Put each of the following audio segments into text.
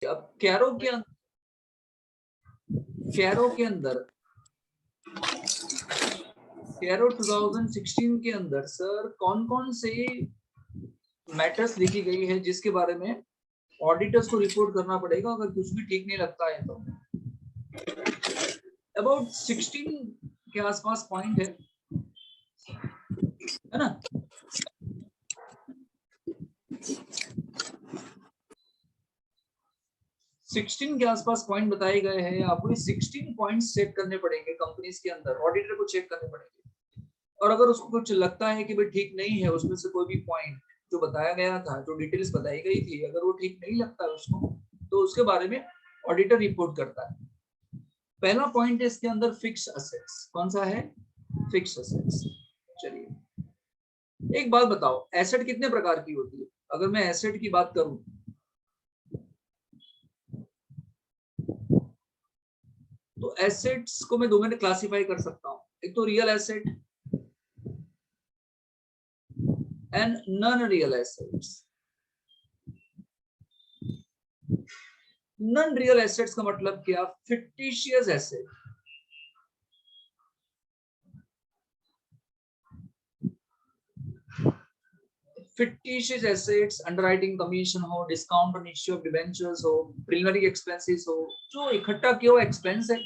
अब कैरो के अंदर कैरो 2016 के अंदर सर कौन कौन से मैटर्स लिखी गई है जिसके बारे में ऑडिटर्स को रिपोर्ट करना पड़ेगा अगर कुछ भी ठीक नहीं लगता है तो। अबाउट 16 के आसपास पॉइंट है ना। 16 के आसपास पॉइंट बताए गए हैं। आपको ये 16 पॉइंट्स चेक करने पड़ेंगे कंपनीज के अंदर, ऑडिटर को चेक करने पड़ेंगे। और अगर उसको कुछ लगता है कि भाई ठीक नहीं है उसमें से कोई भी पॉइंट जो बताया गया था, जो डिटेल्स बताई गई थी, अगर वो ठीक नहीं लगता है उसको, तो उसके बारे में ऑडिटर रिपोर्ट करता है। पहला पॉइंट है इसके अंदर फिक्स असेट्स। कौन सा है? Fix assets. चलिए एक बात बताओ, एसेट कितने प्रकार की होती है? अगर मैं एसेट की बात करूं तो एसेट्स को मैं दो में क्लासिफाई कर सकता हूं। एक तो real asset and non real assets. Non real assets का मतलब क्या? Fictitious asset. Fictitious assets, underwriting commission हो, discount on issue of debentures हो, प्रिलिमिनरी एक्सपेंसेस हो, जो इकट्ठा किया हुआ एक्सपेंस है,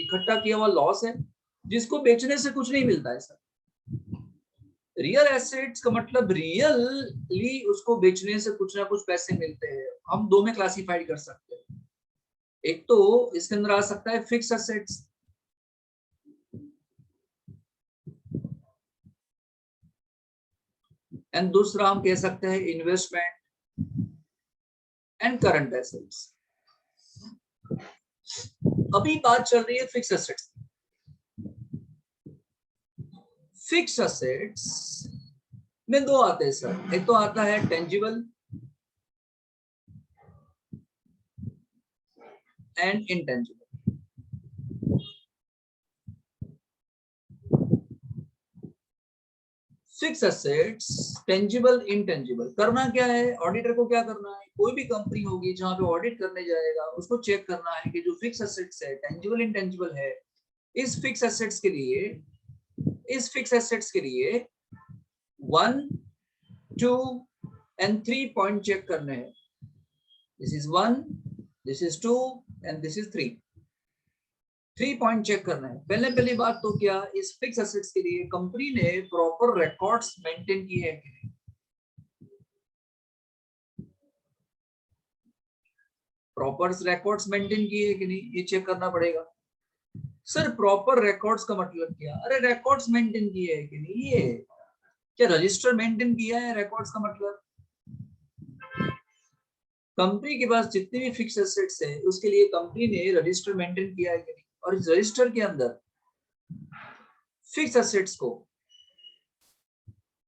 इकट्ठा किया हुआ लॉस है, जिसको बेचने से कुछ नहीं मिलता है सर। रियल एसेट्स का मतलब रियली उसको बेचने से कुछ ना कुछ पैसे मिलते हैं। हम दो में क्लासिफाई कर सकते हैं। एक तो इसके अंदर आ सकता है फिक्स एसेट्स, एंड दूसरा हम कह सकते हैं इन्वेस्टमेंट एंड करंट एसेट्स। अभी बात चल रही है फिक्स एसेट्स। फिक्स एसेट्स में दो आते हैं सर। एक तो आता है tangible and intangible. Fix assets, tangible, intangible. करना क्या है ऑडिटर को? क्या करना है? कोई भी कंपनी होगी जहां पे ऑडिट करने जाएगा उसको चेक करना है कि जो फिक्स एसेट्स है, टेंजिबल इंटेंजिबल है, इस फिक्स एसेट्स के लिए 1, 2 एंड 3 पॉइंट चेक करने हैं। This is 1, this is 2 and this is 3। 3 point check करना है। पहली बात तो क्या इस फिक्स एसेट्स के लिए कंपनी ने प्रॉपर रिकॉर्ड्स मेंटेन किए हैं कि नहीं? प्रॉपर रिकॉर्ड्स मेंटेन किए हैं कि नहीं, ये चेक करना पड़ेगा। सर प्रॉपर रिकॉर्ड्स का मतलब क्या? अरे रिकॉर्ड्स मेंटेन किए हैं कि नहीं, ये क्या रजिस्टर मेंटेन किया है? रिकॉर्ड्स का मतलब कंपनी के पास जितने भी फिक्स एसेट्स है उसके लिए कंपनी ने रजिस्टर मेंटेन किया है कि नहीं। और इस रजिस्टर के अंदर फिक्स एसेट्स को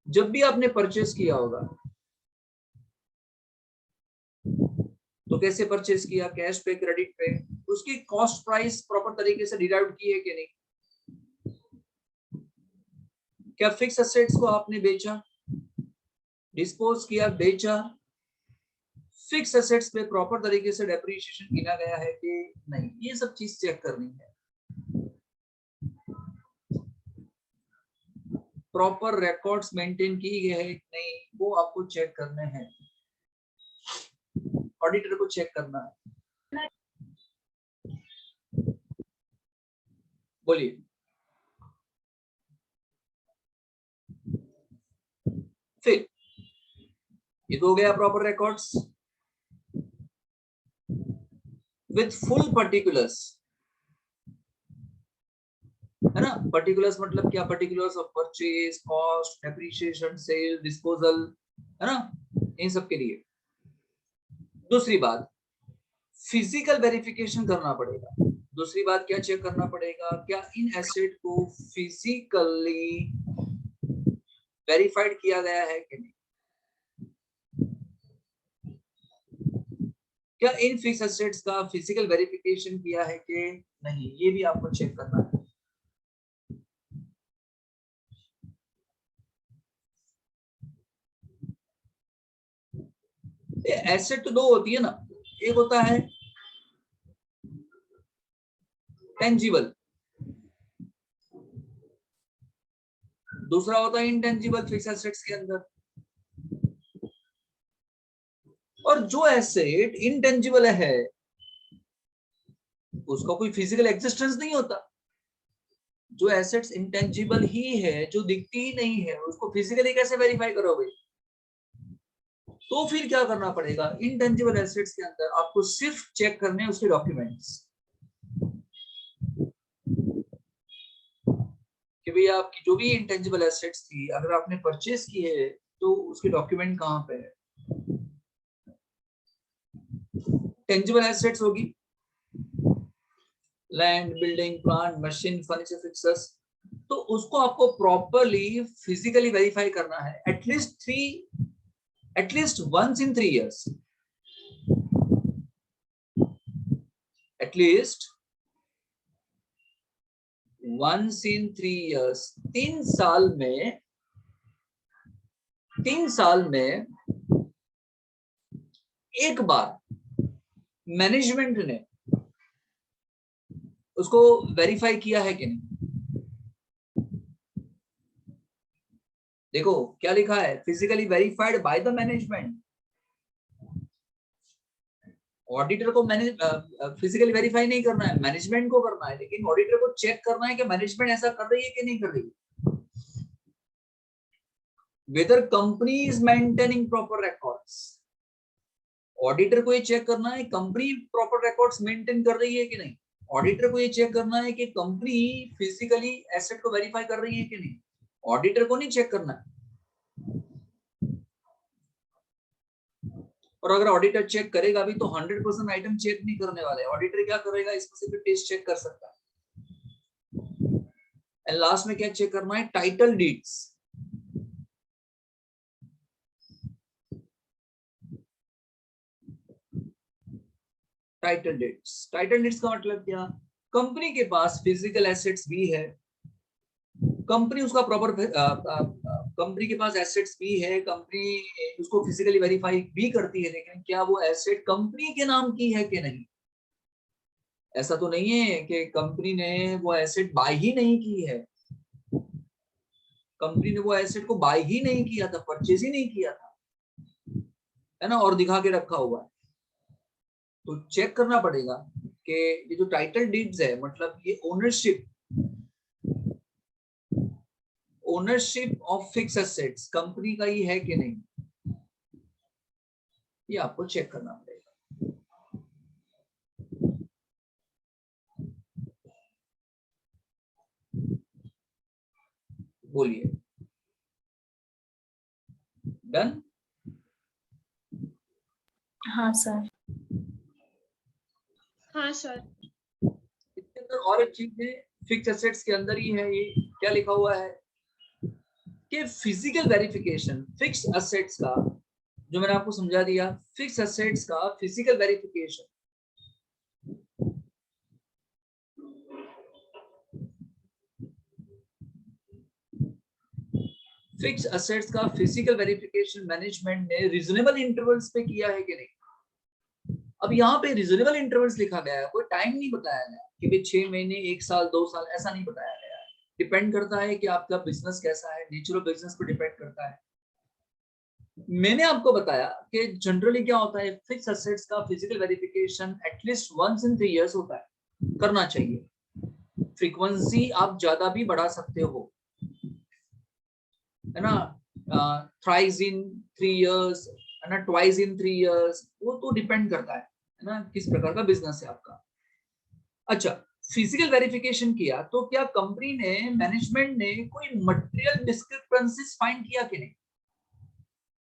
जब भी आपने परचेस किया होगा तो कैसे परचेस किया? कैश पे, क्रेडिट पे? उसकी कॉस्ट प्राइस प्रॉपर तरीके से डिराइव की है कि नहीं? क्या फिक्स एसेट्स को आपने बेचा, डिस्पोज किया, बेचा? फिक्स एसेट्स पे प्रॉपर तरीके से डेप्रिसिएशन गिना गया है कि नहीं? ये सब चीज चेक करनी है। प्रॉपर रिकॉर्ड्स मेंटेन की गए हैं कि नहीं, वो आपको चेक करने हैं, ऑडिटर को चेक करना है। बोलिए। फिर ये तो हो गया proper records with full particulars, है ना। पर्टिकुलर्स मतलब क्या? Particulars of purchase, cost, depreciation, sale, disposal, है ना, इन सब के लिए। दूसरी बात, फिजिकल वेरिफिकेशन करना पड़ेगा। दूसरी बात क्या चेक करना पड़ेगा? क्या इन एसेट को फिजिकली वेरीफाइड किया गया है कि नहीं? क्या इन फिक्स एसेट्स का फिजिकल वेरिफिकेशन किया है कि नहीं, ये भी आपको चेक करना है। एसेट तो दो होती है ना, एक होता है टेंजिबल, दूसरा होता है इंटेंजिबल फिक्स एसेट्स के अंदर। और जो एसेट इंटेंजिबल है उसका कोई फिजिकल एग्जिस्टेंस नहीं होता। जो एसेट्स इंटेंजिबल ही है, जो दिखती ही नहीं है, उसको फिजिकली कैसे वेरीफाई करोगे? तो फिर क्या करना पड़ेगा, इंटेंजिबल एसेट्स के अंदर आपको सिर्फ चेक करने उसके डॉक्यूमेंट्स कि भैया आपकी जो भी इंटेंजिबल एसेट्स थी, अगर आपने परचेज की है तो उसके डॉक्यूमेंट कहां पे है। टेंजिबल एसेट्स होगी land, building, plant, machine, furniture, fixers, तो उसको आपको प्रॉपरली फिजिकली वेरीफाई करना है at least once in 3 years, at least once in 3 years। 3 साल में एक बार मैनेजमेंट ने उसको वेरीफाई किया है कि नहीं। देखो क्या लिखा है, physically verified by the management. Auditor को फिजिकली वेरीफाई नहीं करना है, मैनेजमेंट को करना है, लेकिन ऑडिटर को चेक करना है कि मैनेजमेंट ऐसा कर रही है कि नहीं कर रही है। Weather company is maintaining proper records, auditor को ये चेक करना है कंपनी प्रॉपर रिकॉर्ड्स मेंटेन कर रही है कि नहीं। ऑडिटर को ये चेक करना है कि कंपनी फिजिकली एसेट को वेरीफाई कर रही है कि नहीं, ऑडिटर को नहीं चेक करना है। और अगर ऑडिटर चेक करेगा भी तो 100% आइटम चेक नहीं करने वाले, ऑडिटर क्या करेगा, स्पेसिफिक टेस्ट चेक कर सकता है। एंड लास्ट में क्या चेक करना है, टाइटल डीड्स। टाइटल डीड्स का मतलब क्या, कंपनी के पास फिजिकल एसेट्स भी है, कंपनी उसका प्रॉपर कंपनी के पास एसेट्स भी है, कंपनी उसको फिजिकली वेरीफाई भी करती है, लेकिन क्या वो एसेट कंपनी के नाम की है कि नहीं। ऐसा तो नहीं है कि कंपनी ने वो एसेट बाय ही नहीं की है, कंपनी ने वो एसेट को बाय ही नहीं किया था, परचेज ही नहीं किया था, है ना, और दिखा के रखा हुआ है। तो चेक करना पड़ेगा कि ये जो टाइटल डीड्स है, मतलब ये ownership of fix assets company का ही है कि नहीं, ये आपको चेक करना पड़ेगा। बोलिए, डन? हाँ सर। हाँ सर। इसके अंदर और एक चीज है, फिक्स एसेट्स के अंदर ही है, ये क्या लिखा हुआ है कि फिजिकल वेरिफिकेशन फिक्स एसेट्स का, जो मैंने आपको समझा दिया, फिक्स एसेट्स का फिजिकल वेरिफिकेशन फिक्स एसेट्स का फिजिकल वेरिफिकेशन मैनेजमेंट ने रीजनेबल इंटरवल्स पे किया है कि नहीं। अब यहाँ पे रीजनेबल इंटरवल्स लिखा गया है, कोई टाइम नहीं बताया गया कि भाई 6 महीने, 1 साल, 2 साल, ऐसा नहीं बताया गया है। डिपेंड करता है कि आपका बिजनेस कैसा है, नेचर ऑफ बिजनेस पर डिपेंड करता है। मैंने आपको बताया कि जनरली क्या होता है, फिक्स एसेट्स का physical verification at least once in 3 years होता है, करना चाहिए। फ्रीक्वेंसी आप ज्यादा भी बढ़ा सकते हो, है ना, थ्राइस इन 3 years, है ना, ट्वाइस इन 3 years, वो तो डिपेंड करता है ना, किस प्रकार का बिजनेस है आपका। अच्छा, फिजिकल वेरिफिकेशन किया तो क्या कंपनी ने, मैनेजमेंट ने कोई मटेरियल डिस्क्रिपेंसीज फाइंड किया कि नहीं।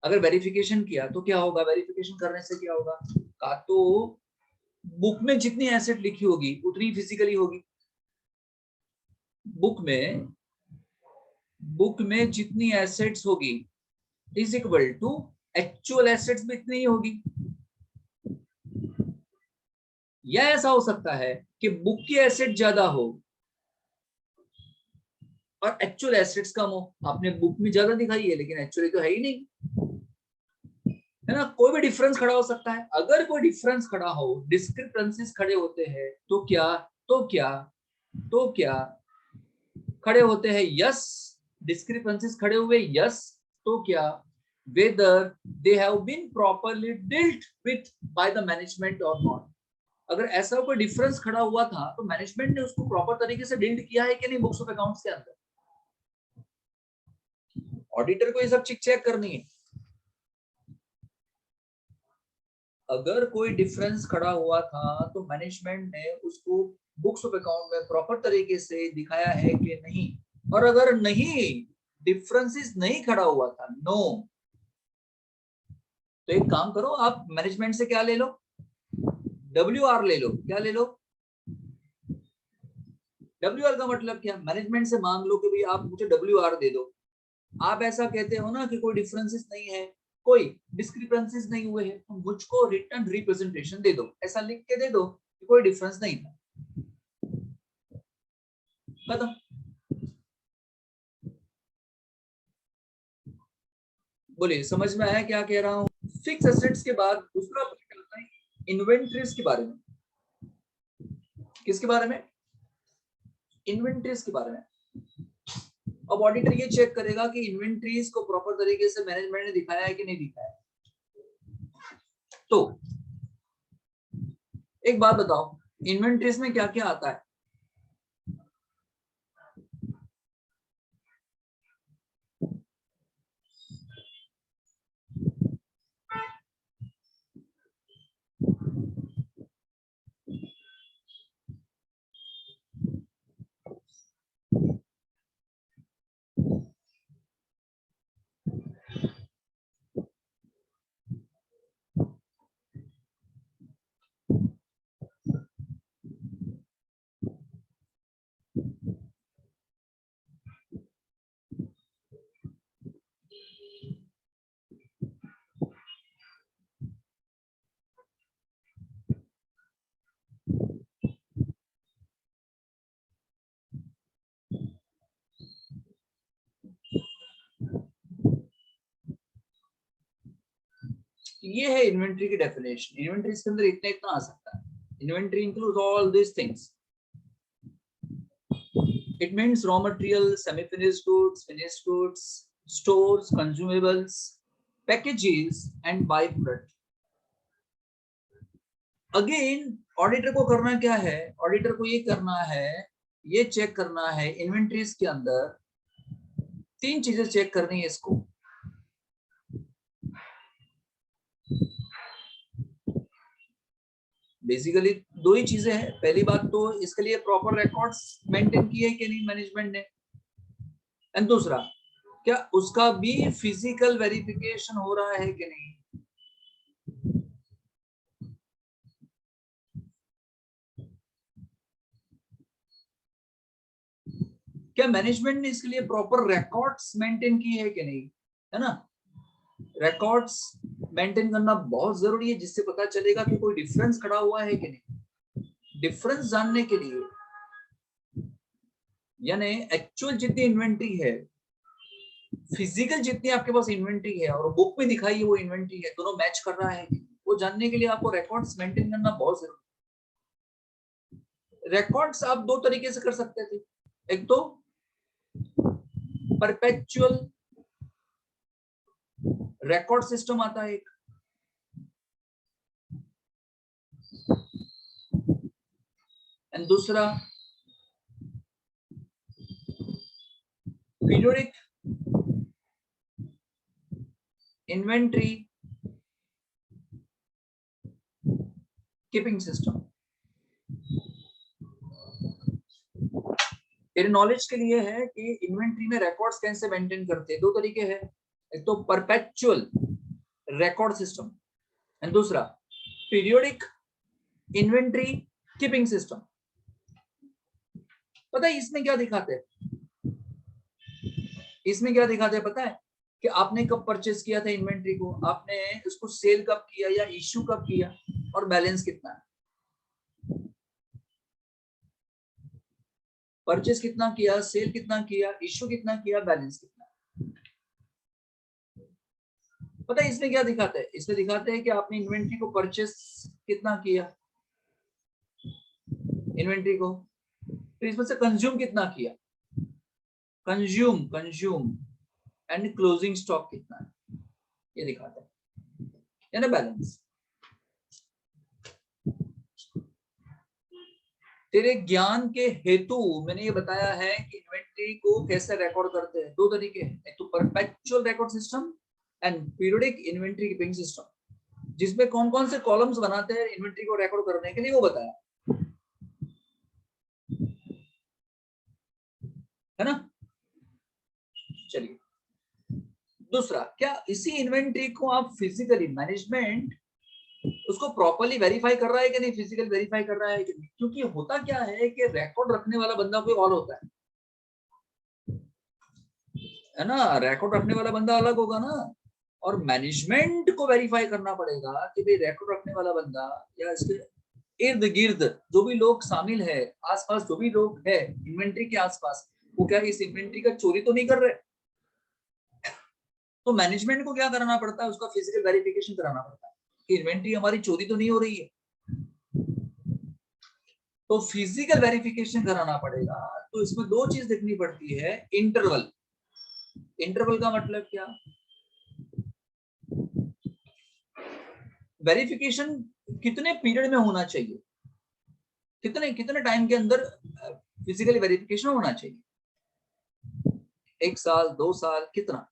अगर वेरिफिकेशन किया तो क्या होगा, वेरिफिकेशन करने से क्या होगा, का तो बुक में जितनी एसेट लिखी होगी उतनी फिजिकली होगी, बुक में जितनी एसेट्स होगी is equal to actual assets भी इतनी ही होगी। या ऐसा हो सकता है कि बुक की एसेट ज्यादा हो और एक्चुअल एसेट्स कम हो, आपने बुक में ज्यादा दिखाई है लेकिन एक्चुअली तो है ही नहीं। है ना, कोई भी डिफरेंस खड़ा हो सकता है। अगर कोई डिफरेंस खड़ा हो, डिस्क्रिपेंसीज खड़े होते हैं तो क्या, तो क्या, तो क्या खड़े होते हैं, यस, डिस्क्रिपेंसीज खड़े हुए, यस, तो क्या, whether they have been properly dealt with by the management or not। अगर ऐसा कोई डिफरेंस खड़ा हुआ था तो मैनेजमेंट ने उसको प्रॉपर तरीके से डील किया है कि नहीं बुक्स ऑफ अकाउंट्स के अंदर। ऑडिटर को ये सब चेक करनी है। अगर कोई डिफरेंस खड़ा हुआ था तो मैनेजमेंट ने उसको बुक्स ऑफ अकाउंट में प्रॉपर तरीके से दिखाया है कि नहीं। और अगर नहीं, डिफरेंसेस नहीं खड़ा हुआ था, नो, तो एक काम करो, आप मैनेजमेंट से क्या ले लो, WR ले लो। क्या ले लो, WR का मतलब क्या, मैनेजमेंट से मांग लो कि भाई आप मुझे WR दे दो। आप ऐसा कहते हो ना कि कोई डिफरेंसेस नहीं है, कोई डिस्क्रिपेंसीज नहीं हुए हैं, तो मुझको रिटर्न रिप्रेजेंटेशन दे दो, ऐसा लिख के दे दो कि कोई डिफरेंस नहीं था, खत्म। बोलिए समझ में आया क्या कह रहा हूँ। फिक्स एसेट्स के बाद दूसरा पॉइंट आता है इन्वेंटरीज के बारे में। किसके बारे में, इन्वेंटरीज के बारे में। अब ऑडिटर ये चेक करेगा कि इन्वेंटरीज को प्रॉपर तरीके से मैनेजमेंट ने दिखाया है कि नहीं दिखाया। तो एक बात बताओ, इन्वेंटरीज में क्या क्या आता है। ये है इन्वेंटरी की डेफिनेशन। इन्वेंटरी के अंदर इतना इतना आ सकता है। Inventory includes all this things. It means raw material, semi finished goods, finished goods, stores, consumables, packages and by product. Again auditor को करना क्या है, ऑडिटर को ये करना है, ये चेक करना है इन्वेंटरीज के अंदर तीन चीजें चेक करनी है इसको। बेसिकली दो ही चीजें हैं। पहली बात तो इसके लिए प्रॉपर रिकॉर्ड्स मेंटेन किए कि नहीं मैनेजमेंट ने, एंड दूसरा क्या उसका भी फिजिकल वेरिफिकेशन हो रहा है कि नहीं। क्या मैनेजमेंट ने इसके लिए प्रॉपर रिकॉर्ड्स मेंटेन किए है कि नहीं, है ना। रिकॉर्ड्स मेंटेन करना बहुत जरूरी है, जिससे पता चलेगा कि कोई डिफरेंस खड़ा हुआ है कि नहीं। डिफरेंस जानने के लिए यानी एक्चुअल जितनी इन्वेंट्री है, फिजिकल जितनी आपके पास इन्वेंट्री है और बुक में दिखाई है वो इन्वेंट्री है, दोनों मैच कर रहा है, वो जानने के लिए आपको रिकॉर्ड्स मेंटेन करना बहुत जरूरी है। रिकॉर्ड्स आप दो तरीके से कर सकते थे। एक तो परपेचुअल रिकॉर्ड सिस्टम आता है एक, एंड दूसरा पीरियोडिक इन्वेंट्री कीपिंग सिस्टम। तेरे नॉलेज के लिए है कि इन्वेंट्री में रिकॉर्ड्स कैसे मेंटेन करते हैं। दो तरीके हैं, एक तो परपेचुअल रिकॉर्ड सिस्टम एंड दूसरा पीरियोडिक इन्वेंट्री कीपिंग सिस्टम। पता है इसमें क्या दिखाते हैं, इसमें क्या दिखाते हैं पता है, कि आपने कब परचेस किया था इन्वेंट्री को, आपने उसको सेल कब किया या इश्यू कब किया, और बैलेंस कितना है। परचेस कितना किया, सेल कितना किया, इश्यू कितना किया, बैलेंस कितना। पता है इसमें क्या दिखाता है? इसमें दिखाते हैं कि आपने इन्वेंट्री को परचेस कितना किया, इन्वेंट्री को, फिर इसमें से कंज्यूम कितना किया, कंज्यूम एंड क्लोजिंग स्टॉक कितना है, ये दिखाता है ना बैलेंस। तेरे ज्ञान के हेतु मैंने ये बताया है कि इन्वेंट्री को कैसे रिकॉर्ड करते हैं। दो तरीके हैं, एक तो perpetual record system and periodic inventory keeping system, जिसमें कौन कौन से कॉलम्स बनाते हैं इन्वेंट्री को रिकॉर्ड करने के लिए, वो बताया है ना। चलिए दूसरा, क्या इसी इन्वेंट्री को आप फिजिकली, मैनेजमेंट उसको प्रॉपर्ली वेरीफाई कर रहा है कि नहीं, फिजिकल वेरीफाई कर रहा है कि नहीं? क्योंकि होता क्या है कि रिकॉर्ड रखने वाला बंदा कोई और होता है ना, रिकॉर्ड रखने वाला बंदा अलग होगा ना, और मैनेजमेंट को वेरीफाई करना पड़ेगा कि भाई रिकॉर्ड रखने वाला बंदा या इसके इर्द गिर्द जो भी लोग शामिल है, आसपास जो भी लोग है इन्वेंट्री के आसपास, वो क्या इस इन्वेंट्री का चोरी तो नहीं कर रहे। तो मैनेजमेंट को क्या कराना पड़ता है, उसका फिजिकल वेरिफिकेशन कराना पड़ता है कि इन्वेंट्री हमारी चोरी तो नहीं हो रही है। तो फिजिकल वेरिफिकेशन कराना पड़ेगा। तो इसमें दो चीज देखनी पड़ती है, इंटरवल। इंटरवल का मतलब क्या, वेरिफिकेशन कितने पीरियड में होना चाहिए, कितने कितने टाइम के अंदर फिजिकली वेरिफिकेशन होना चाहिए, 1 साल 2 साल कितना।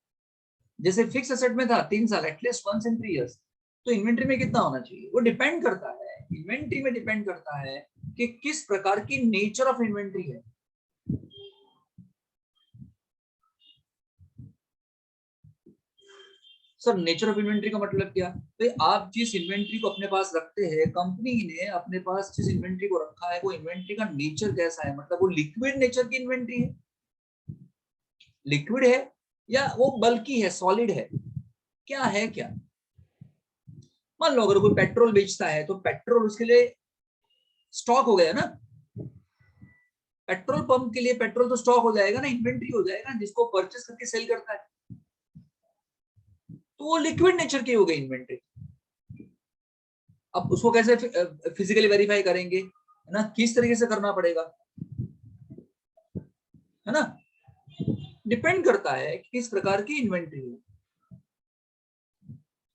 जैसे फिक्स एसेट में था 3 साल, एटलीस्ट 1 इन 3 years। तो इन्वेंट्री में कितना होना चाहिए, वो डिपेंड करता है, इन्वेंट्री में डिपेंड करता है कि किस प्रकार की नेचर ऑफ इन्वेंट्री है। सर नेचर ऑफ इन्वेंट्री का मतलब क्या, तो आप जिस इन्वेंट्री को अपने पास रखते हैं, कंपनी ने अपने पास जिस इन्वेंट्री को रखा है, वो इन्वेंट्री का नेचर कैसा है, मतलब वो लिक्विड नेचर की इन्वेंट्री है, लिक्विड है, या वो बल्कि है, सॉलिड है, क्या है क्या। मान लो अगर कोई पेट्रोल बेचता है तो पेट्रोल उसके लिए स्टॉक हो गया ना, पेट्रोल पंप के लिए पेट्रोल तो स्टॉक हो जाएगा ना, इन्वेंट्री हो जाएगा, जिसको परचेस करके सेल करता है, तो वो लिक्विड नेचर की हो गई इन्वेंट्री। अब उसको कैसे फिजिकली वेरीफाई करेंगे, है ना, किस तरीके से करना पड़ेगा, है ना, डिपेंड करता है कि किस प्रकार की इन्वेंट्री है।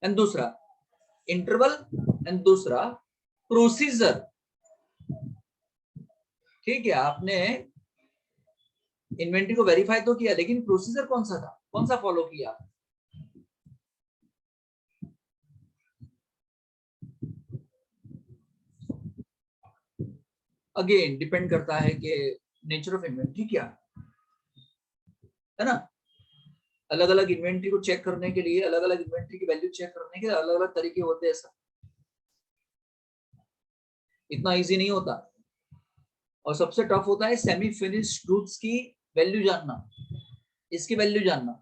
एंड दूसरा इंटरवल, एंड दूसरा प्रोसीजर। ठीक है, आपने इन्वेंट्री को वेरीफाई तो किया, लेकिन प्रोसीजर कौन सा था, कौन सा फॉलो किया। अगेन डिपेंड करता है कि नेचर ऑफ इन्वेंट्री क्या है ना। अलग अलग इन्वेंट्री को चेक करने के लिए, अलग अलग इन्वेंट्री की वैल्यू चेक करने के अलग अलग तरीके होते हैं सर, इतना इजी नहीं होता। और सबसे टफ होता है सेमी फिनिश्ड गुड्स की वैल्यू जानना, इसकी वैल्यू जानना।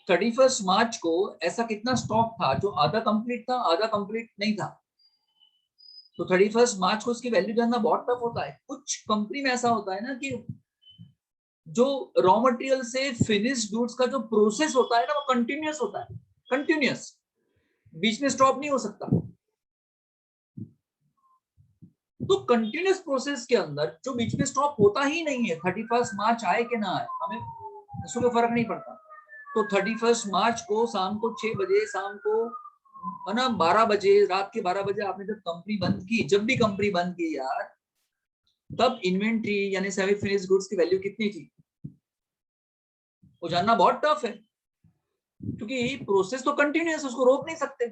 31 मार्च को ऐसा कितना स्टॉक था जो आधा कंप्लीट था, आधा कंप्लीट नहीं था, तो 31 मार्च को उसकी वैल्यू जानना बहुत टफ होता है। कुछ कंपनी में ऐसा होता है ना कि जो रॉ मटेरियल से फिनिश गुड्स का जो प्रोसेस होता है ना, वो कंटिन्यूअस होता है, कंटिन्यूअस, बीच में स्टॉप नहीं हो सकता। तो कंटिन्यूअस प्रोसेस के अंदर जो बीच में स्टॉप होता ही नहीं है, 31 मार्च आए कि ना आए हमें उसको कोई फर्क नहीं पड़ता। तो 31 मार्च को शाम को 6 बजे, शाम को है ना 12 बजे, रात के 12 बजे आपने जब कंपनी बंद की, जब भी कंपनी बंद की यार, तब इन्वेंट्री यानी सेमी फिनिश गुड्स की वैल्यू कितनी थी, वो जानना बहुत टफ है, क्योंकि प्रोसेस तो कंटिन्यूअस, उसको रोक नहीं सकते।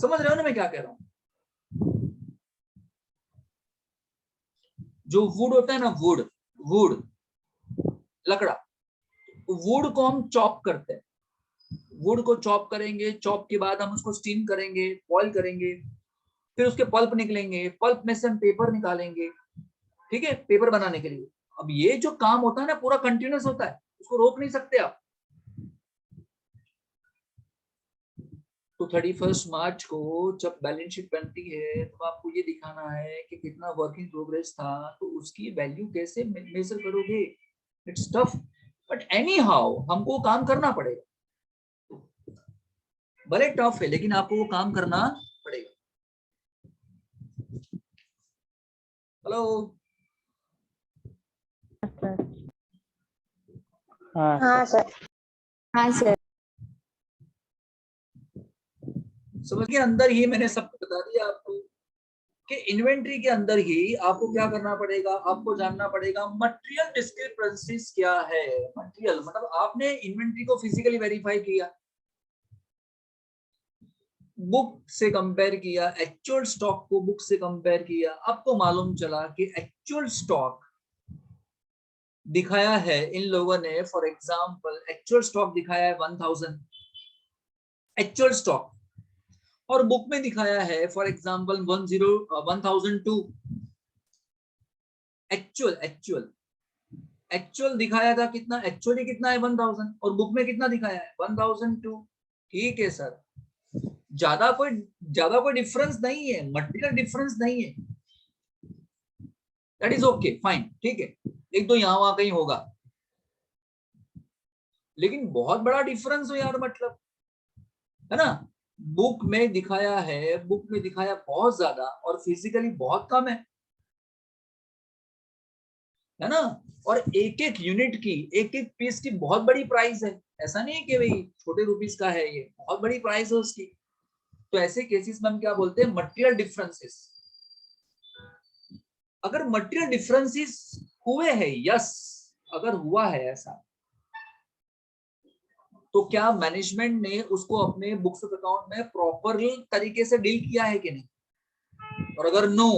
समझ रहे हो ना मैं क्या कह रहा हूं। जो वुड होता है ना, वुड, वुड लकड़ा, वुड को हम चॉप करते हैं, वुड को चॉप करेंगे, चॉप के बाद हम उसको स्टीम करेंगे, बॉईल करेंगे, फिर उसके पल्प निकलेंगे, पल्प में से हम पेपर निकालेंगे, ठीक है, पेपर बनाने के लिए। अब ये जो काम होता है ना पूरा कंटिन्यूअस होता है, उसको रोक नहीं सकते आप। तो 31 मार्च को जब बैलेंस शीट बनती है तो आपको ये दिखाना है कि कितना वर्क इन प्रोग्रेस था, तो उसकी वैल्यू कैसे मेजर करोगे, it's tough, but any how हमको काम करना पड़ेगा, भले टफ है लेकिन आपको वो काम करना पड़ेगा। हेलो, हाँ सर। हाँ सर। समझ के अंदर ही मैंने सब बता दिया आपको कि इन्वेंट्री के अंदर ही आपको क्या करना पड़ेगा, आपको जानना पड़ेगा मटेरियल डिस्क्रिपेंसीज क्या है। मटेरियल मतलब आपने इन्वेंट्री को फिजिकली वेरीफाई किया, बुक से कंपेयर किया, एक्चुअल स्टॉक को बुक से कंपेयर किया, आपको मालूम चला कि एक्चुअल स्टॉक दिखाया है इन लोगों ने, फॉर एग्जांपल एक्चुअल स्टॉक दिखाया है 1000 एक्चुअल स्टॉक, और बुक में दिखाया है for example 1002 actual actual actual दिखाया था कितना, एक्चुअली कितना है 1000 और बुक में कितना दिखाया है 1002। ठीक है सर, ज्यादा कोई डिफरेंस नहीं है, मटेरियल डिफरेंस नहीं है, दैट इज ओके फाइन, ठीक है, एक दो यहाँ वहां कहीं होगा, लेकिन बहुत बड़ा डिफरेंस हो यार, मतलब है ना, बुक में दिखाया है, बुक में दिखाया बहुत ज्यादा और फिजिकली बहुत कम है ना, और एक एक यूनिट की, एक एक पीस की बहुत बड़ी प्राइस है, ऐसा नहीं है कि भाई छोटे रुपीस का है, ये बहुत बड़ी प्राइस है उसकी। तो ऐसे केसेस में हम क्या बोलते हैं, मटेरियल डिफरेंसेस। अगर मटेरियल डिफरेंसेस हुए हैं, यस, अगर हुआ है ऐसा, तो क्या मैनेजमेंट ने उसको अपने बुक्स ऑफ अकाउंट में प्रॉपर तरीके से डील किया है कि नहीं, और अगर नो,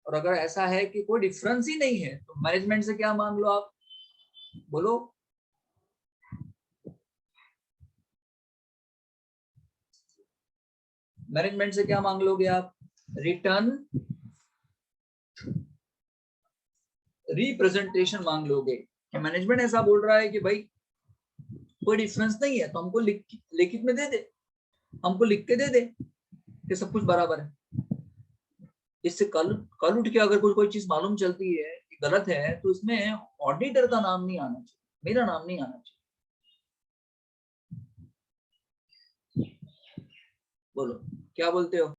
और अगर ऐसा है कि कोई डिफरेंस ही नहीं है, तो मैनेजमेंट से क्या मांग लो आप, बोलो। मैनेजमेंट से क्या मांग लोगे आप, रिटर्न रिप्रेजेंटेशन मांग लोगे कि मैनेजमेंट ऐसा बोल रहा है कि भाई कोई डिफरेंस नहीं है, तो हमको लिखित में दे दे, हमको लिख के दे दे कि सब कुछ बराबर है। इससे कल कल उठ के अगर कोई चीज मालूम चलती है कि गलत है, तो इसमें ऑडिटर का नाम नहीं आना चाहिए, मेरा नाम नहीं आना चाहिए। बोलो क्या बोलते हो।